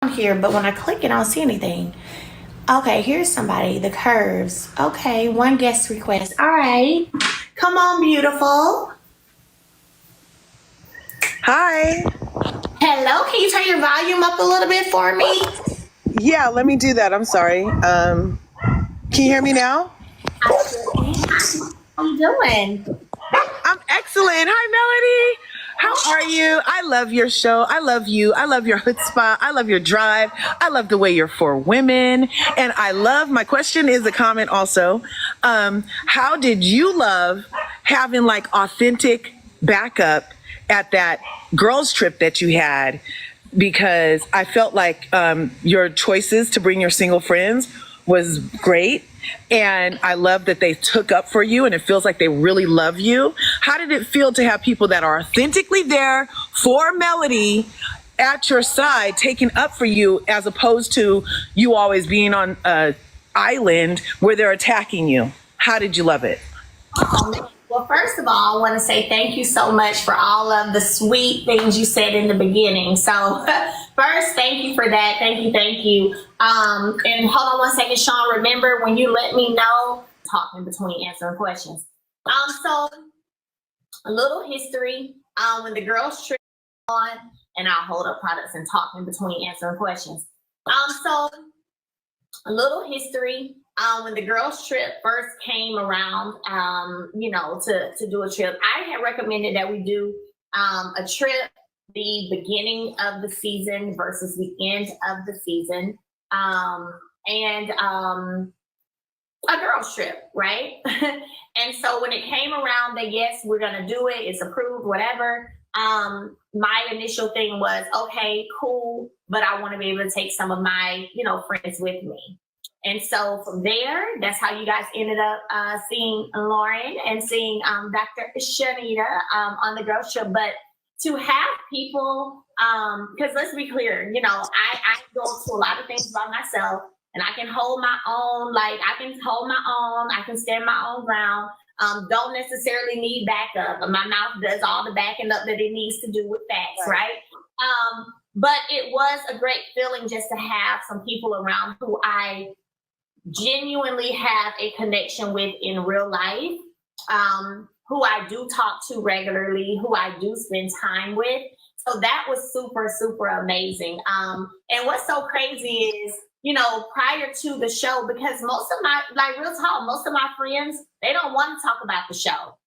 here, but when I click it, I don't see anything. Okay, here's somebody. The Curves. Okay, one guest request. All right. Come on, beautiful. Hi. Hello. Can you turn your volume up a little bit for me? Yeah, let me do that. I'm sorry. Can you hear me now? How you doing? I'm excellent. Hi, Melody. How are you? I love your show. I love you. I love your chutzpah. I love your drive. I love the way you're for women. And I love, my question is a comment also. How did you love having like authentic backup at that girls trip that you had? Because I felt like your choices to bring your single friends was great. And I love that they took up for you and it feels like they really love you. How did it feel to have people that are authentically there for Melody at your side, taking up for you, as opposed to you always being on an island where they're attacking you? How did you love it? Well, first of all, I want to say thank you so much for all of the sweet things you said in the beginning. So first, thank you for that. Thank you. Thank you. And hold on one second, Sean. Remember when you let me know, talking between answering questions. So a little history. When the girls trip on, and I'll hold up products and talk in between answering questions. So a little history. When the girls trip first came around, to do a trip, I had recommended that we do a trip the beginning of the season versus the end of the season, and a girls trip, right? And so when it came around that yes, we're gonna do it, it's approved, whatever. My initial thing was, okay, cool, but I want to be able to take some of my, friends with me. And so from there, that's how you guys ended up seeing Lauren and seeing Dr. Shanita on the girls trip. But to have people, because let's be clear, I go to a lot of things by myself and I can hold my own, I can stand my own ground. Don't necessarily need backup. My mouth does all the backing up that it needs to do with facts, right? But it was a great feeling just to have some people around who I genuinely have a connection with in real life, who I do talk to regularly, who I do spend time with. So that was super, super amazing. And what's so crazy is, prior to the show, because most of my, real talk, most of my friends, they don't want to talk about the show.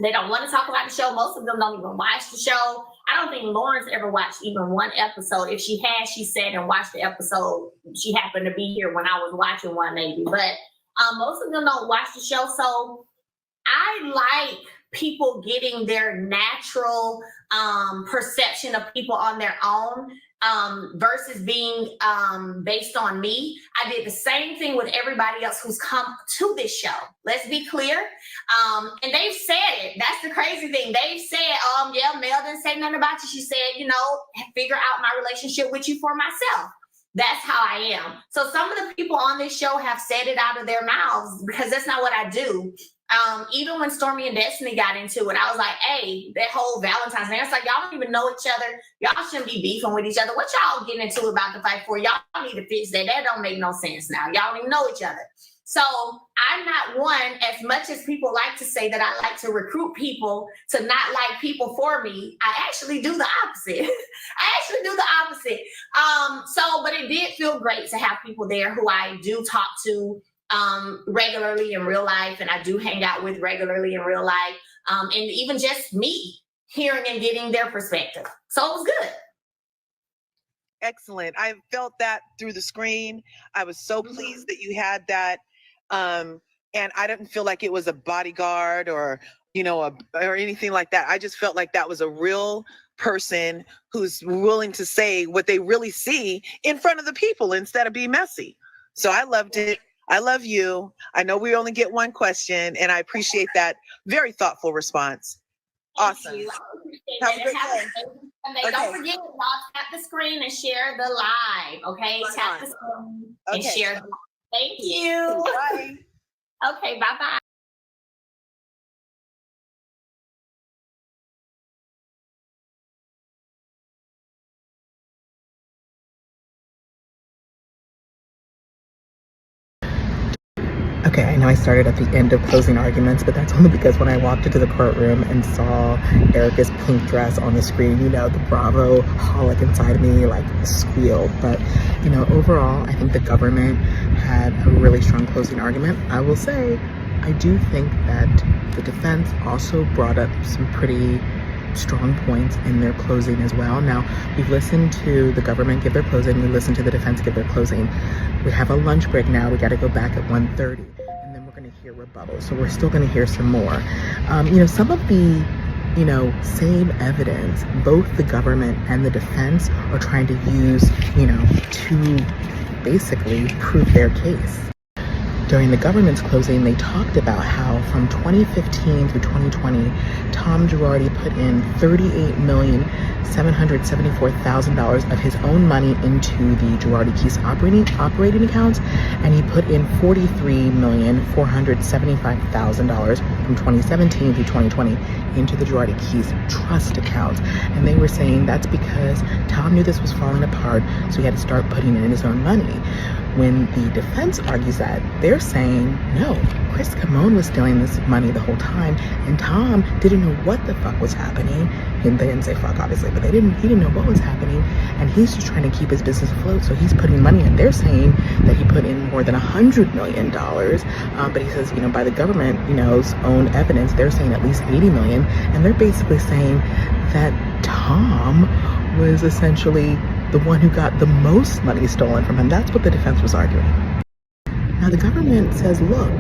They don't want to talk about the show. Most of them don't even watch the show. I don't think Lauren's ever watched even one episode. If she has, she said and watched the episode. She happened to be here when I was watching one, maybe. But most of them don't watch the show. So I like people getting their natural perception of people on their own versus being based on me. I did the same thing with everybody else who's come to this show. Let's be clear. And they've said it. That's the crazy thing. They've said, yeah, Mel didn't say nothing about you. She said, figure out my relationship with you for myself. That's how I am. So some of the people on this show have said it out of their mouths because that's not what I do. Even when Stormy and Destiny got into it, I was like, hey, that whole Valentine's Day, it's like, y'all don't even know each other. Y'all shouldn't be beefing with each other. What y'all getting into about the fight for? Y'all need to fix that. That don't make no sense now. Y'all don't even know each other. So I'm not one, as much as people like to say that I like to recruit people to not like people for me, I actually do the opposite. But it did feel great to have people there who I do talk to regularly in real life, and I do hang out with regularly in real life, and even just me hearing and getting their perspective. So it was good. Excellent. I felt that through the screen. I was so pleased that you had that. And I didn't feel like it was a bodyguard or, or anything like that. I just felt like that was a real person who's willing to say what they really see in front of the people instead of being messy. So I loved it. I love you. I know we only get one question, and I appreciate that very thoughtful response. Awesome. Have a good day. Okay. Don't forget, y'all tap the screen and share the live. Okay, tap the screen and share the live. Thank you. Bye. Okay, bye-bye. Okay, I know I started at the end of closing arguments, but that's only because when I walked into the courtroom and saw Erica's pink dress on the screen, you know, the Bravo holic inside of me like squealed. But, you know, overall, I think the government had a really strong closing argument. I will say, I do think that the defense also brought up some pretty strong points in their closing as well. Now, we've listened to the government give their closing, we listened to the defense give their closing. We have a lunch break now. We got to go back at 1:30, and then we're going to hear rebuttal. So we're still going to hear some more. You know, some of the, you know, same evidence, both the government and the defense are trying to use, you know, to basically prove their case. During the government's closing, they talked about how from 2015 through 2020, Tom Girardi put in $38,774,000 of his own money into the Girardi Keys operating accounts, and he put in $43,475,000 from 2017 through 2020 into the Girardi Keys trust accounts. And they were saying that's because Tom knew this was falling apart, so he had to start putting in his own money. When the defense argues that, they're saying, no, Chris Camone was stealing this money the whole time, and Tom didn't know what the fuck was happening. And they didn't say fuck, obviously, but he didn't know what was happening, and he's just trying to keep his business afloat, so he's putting money in. They're saying that he put in more than $100 million, but he says, you know, by the government, you know's own evidence, they're saying at least $80 million, and they're basically saying that Tom was essentially the one who got the most money stolen from him. That's what the defense was arguing. Now the government says, look,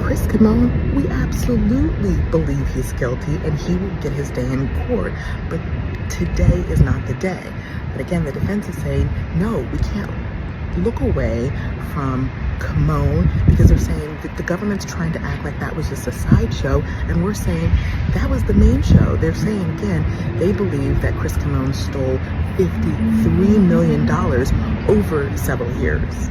Chris Camone, we absolutely believe he's guilty and he will get his day in court, but today is not the day. But again, the defense is saying, no, we can't look away from Camone, because they're saying that the government's trying to act like that was just a sideshow, and we're saying that was the main show. They're saying, again, they believe that Chris Camone stole $53 million over several years.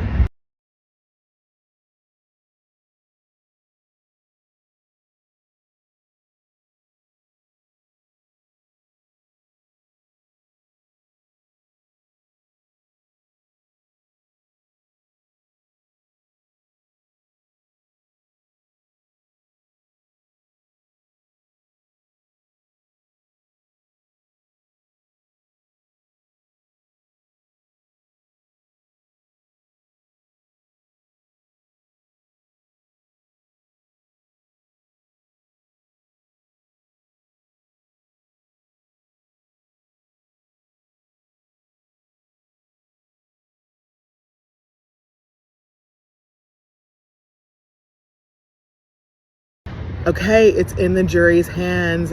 Okay, it's in the jury's hands,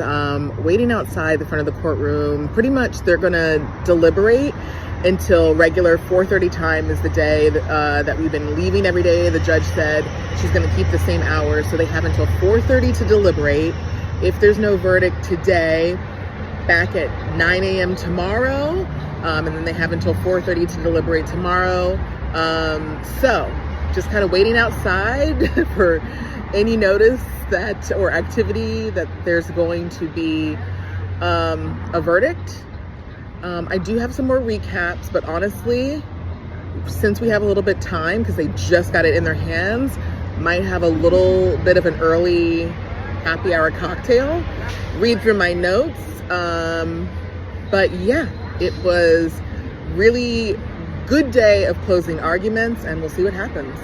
waiting outside the front of the courtroom. Pretty much they're gonna deliberate until regular 4:30 time is the day that we've been leaving every day. The judge said she's gonna keep the same hours, so they have until 4:30 to deliberate. If there's no verdict today, back at 9 a.m. tomorrow, and then they have until 4:30 to deliberate tomorrow. So just kind of waiting outside for any notice that or activity that there's going to be a verdict. I do have some more recaps, but honestly, since we have a little bit time, because they just got it in their hands, might have a little bit of an early happy hour cocktail, read through my notes. But yeah, it was really good day of closing arguments, and we'll see what happens.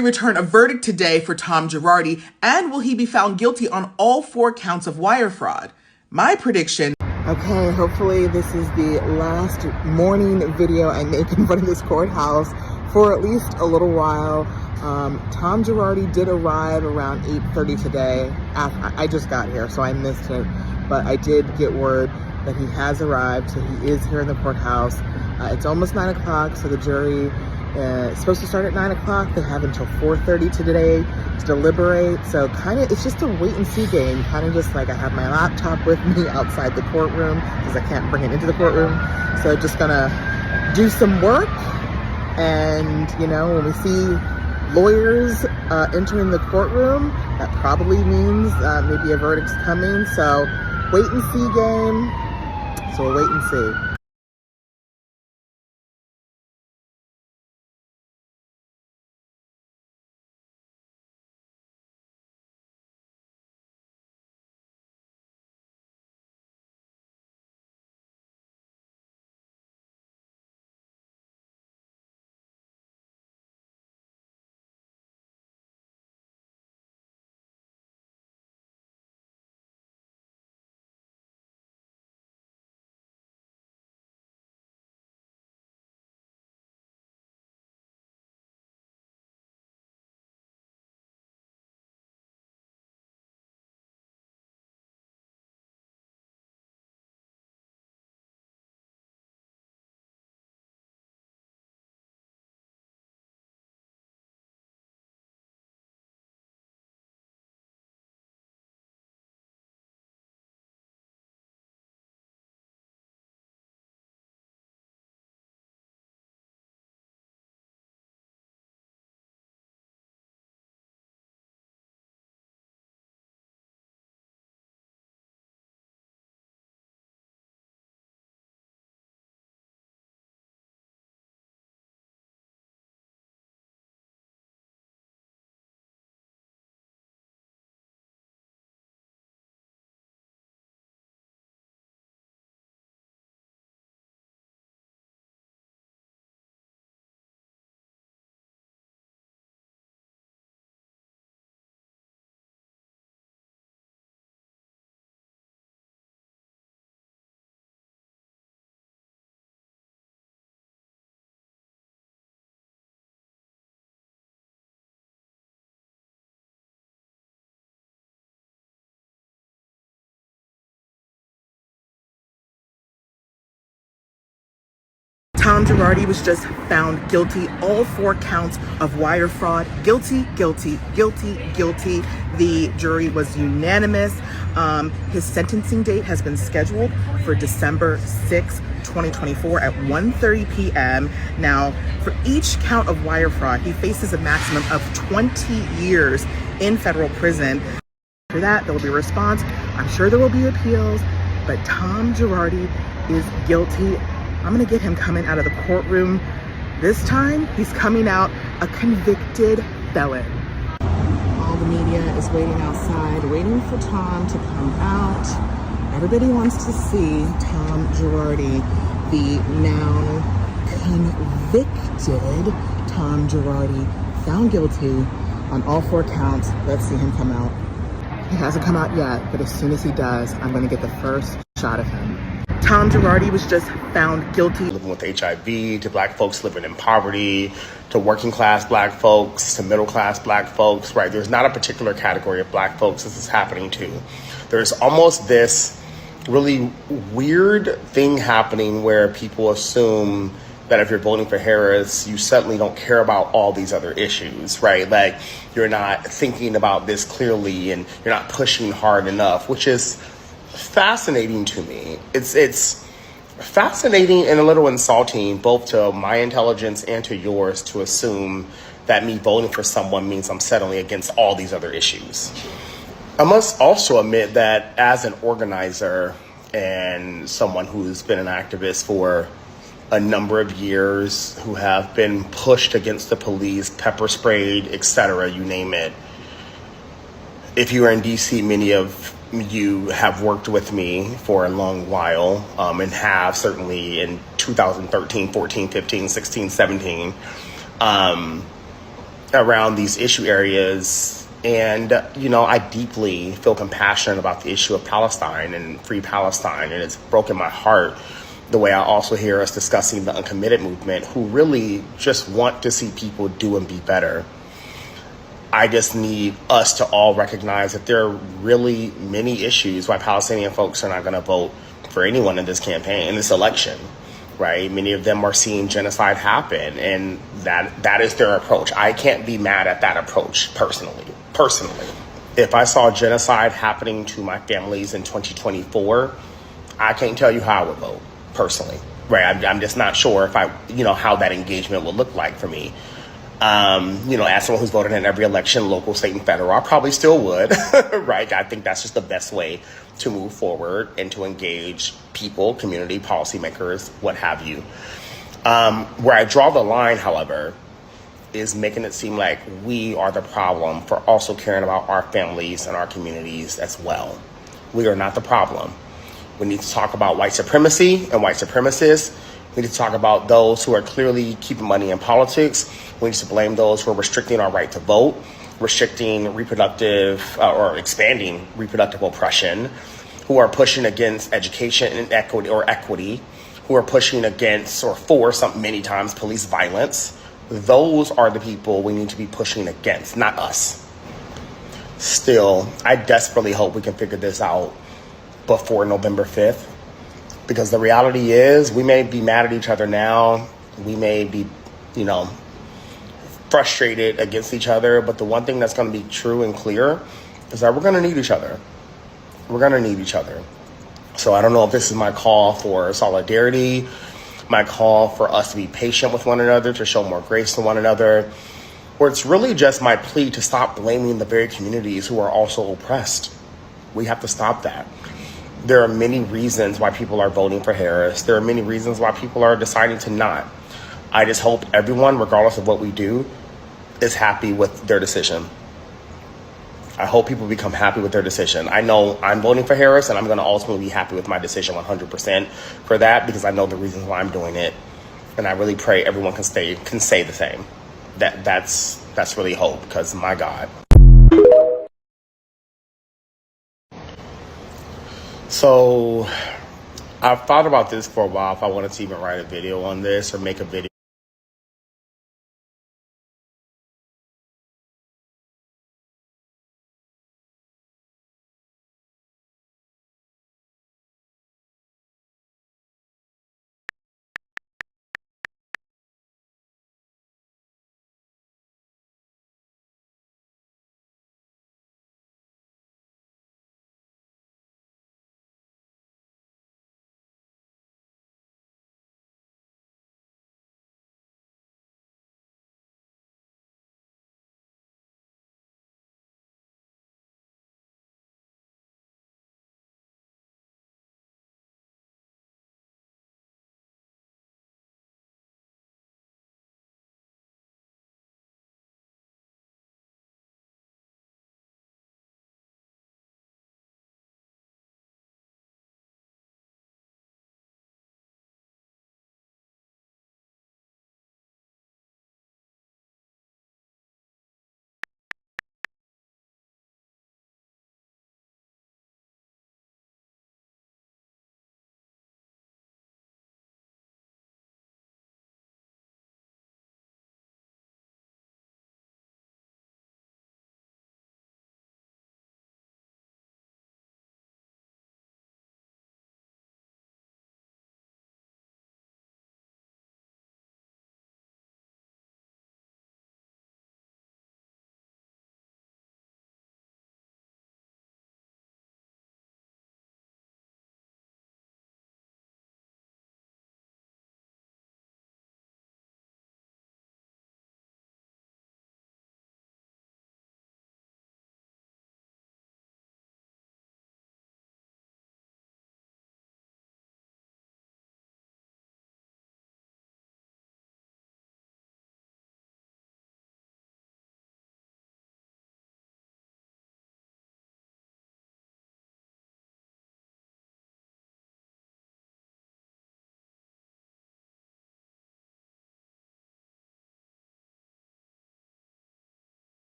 Return a verdict today for Tom Girardi, and will he be found guilty on all 4 counts of wire fraud? My prediction. Okay, hopefully this is the last morning video I make in front of this courthouse for at least a little while. Tom Girardi did arrive around 8:30 today. I just got here, so I missed it, but I did get word that he has arrived, so he is here in the courthouse. It's almost 9 o'clock, so the jury is supposed to start at 9 o'clock. They have until 4:30 today to deliberate, so kind of it's just a wait and see game. Kind of just like I have my laptop with me outside the courtroom because I can't bring it into the courtroom, so just gonna do some work. And, you know, when we see lawyers entering the courtroom, that probably means maybe a verdict's coming. So wait and see game. So we'll wait and see. Tom Girardi was just found guilty, all 4 counts of wire fraud. Guilty, guilty, guilty, guilty. The jury was unanimous. His sentencing date has been scheduled for December 6, 2024 at 1:30 p.m. Now, for each count of wire fraud, he faces a maximum of 20 years in federal prison. After that, there will be a response. I'm sure there will be appeals, but Tom Girardi is guilty. I'm gonna get him coming out of the courtroom. This time, he's coming out a convicted felon. All the media is waiting outside, waiting for Tom to come out. Everybody wants to see Tom Girardi, the now convicted Tom Girardi, found guilty on all 4 counts. Let's see him come out. He hasn't come out yet, but as soon as he does, I'm gonna get the first shot of him. Tom Girardi was just found guilty. Living with HIV, to black folks living in poverty, to working class black folks, to middle class black folks, right? There's not a particular category of black folks this is happening to. There's almost this really weird thing happening where people assume that if you're voting for Harris, you suddenly don't care about all these other issues, right? Like you're not thinking about this clearly and you're not pushing hard enough, which is fascinating to me. It's fascinating and a little insulting, both to my intelligence and to yours, to assume that me voting for someone means I'm settling against all these other issues. I must also admit that as an organizer and someone who's been an activist for a number of years, who have been pushed against the police, pepper sprayed, etc., you name it. If you are in DC, many of you have worked with me for a long while, and have certainly in 2013, 14, 15, 16, 17, around these issue areas. And, you know, I deeply feel compassionate about the issue of Palestine and free Palestine. And it's broken my heart the way I also hear us discussing the uncommitted movement, who really just want to see people do and be better. I just need us to all recognize that there are really many issues why Palestinian folks are not going to vote for anyone in this campaign, in this election, right? Many of them are seeing genocide happen, and that is their approach. I can't be mad at that approach personally. If I saw genocide happening to my families in 2024, I can't tell you how I would vote personally, right? I'm just not sure if how that engagement will look like for me. As someone who's voted in every election, local, state, and federal, I probably still would, right? I think that's just the best way to move forward and to engage people, community, policymakers, what have you. Where I draw the line, however, is making it seem like we are the problem for also caring about our families and our communities as well. We are not the problem. We need to talk about white supremacy and white supremacists. We need to talk about those who are clearly keeping money in politics. We need to blame those who are restricting our right to vote, restricting reproductive or expanding reproductive oppression, who are pushing against education and equity, who are pushing against or for many times police violence. Those are the people we need to be pushing against, not us. Still, I desperately hope we can figure this out before November 5th, because the reality is we may be mad at each other now. We may be, frustrated against each other, but the one thing that's going to be true and clear is that we're going to need each other. We're going to need each other. So I don't know if this is my call for solidarity, my call for us to be patient with one another, to show more grace to one another, or it's really just my plea to stop blaming the very communities who are also oppressed. We have to stop that. There are many reasons why people are voting for Harris. There are many reasons why people are deciding to not. I just hope everyone, regardless of what we do, is happy with their decision. I hope people become happy with their decision. I know I'm voting for Harris, and I'm going to ultimately be happy with my decision 100% for that, because I know the reasons why I'm doing it. And I really pray everyone can say the same. That's really hope, because my God. So I've thought about this for a while, if I wanted to even write a video on this or make a video